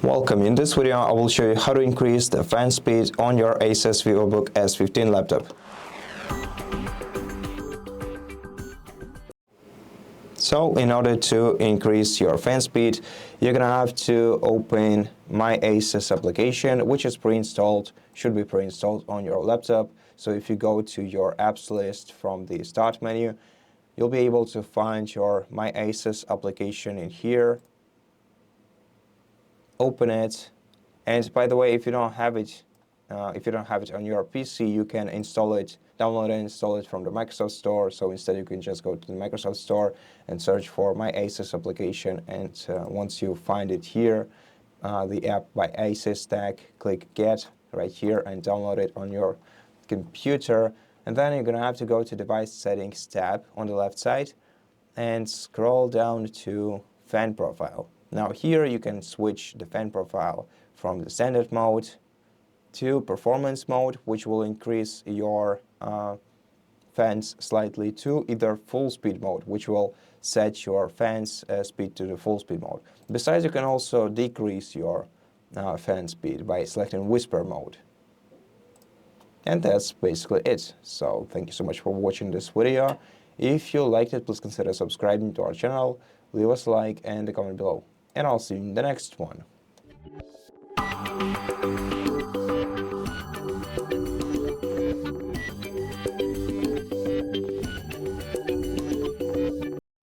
Welcome. In this video, I will show you how to increase the fan speed on your ASUS VivoBook S15 laptop. So, in order to increase your fan speed, you're gonna have to open MyASUS application, which is pre-installed, should be pre-installed on your laptop. So if you go to your apps list from the start menu, you'll be able to find your MyASUS application in here. Open it, and by the way, if you don't have it on your PC, you can install it, download and install it from the Microsoft Store. So instead, you can just go to the Microsoft Store and search for MyASUS application. And once you find it here, the app by ASUS tag, click Get right here and download it on your computer. And then you're gonna have to go to Device Settings tab on the left side and scroll down to Fan Profile. Now here you can switch the fan profile from the standard mode to performance mode, which will increase your fans slightly, to either full speed mode, which will set your fans speed to the full speed mode. Besides, you can also decrease your fan speed by selecting whisper mode. And that's basically it. So thank you so much for watching this video. If you liked it, please consider subscribing to our channel, leave us a like and a comment below. And I'll see you in the next one.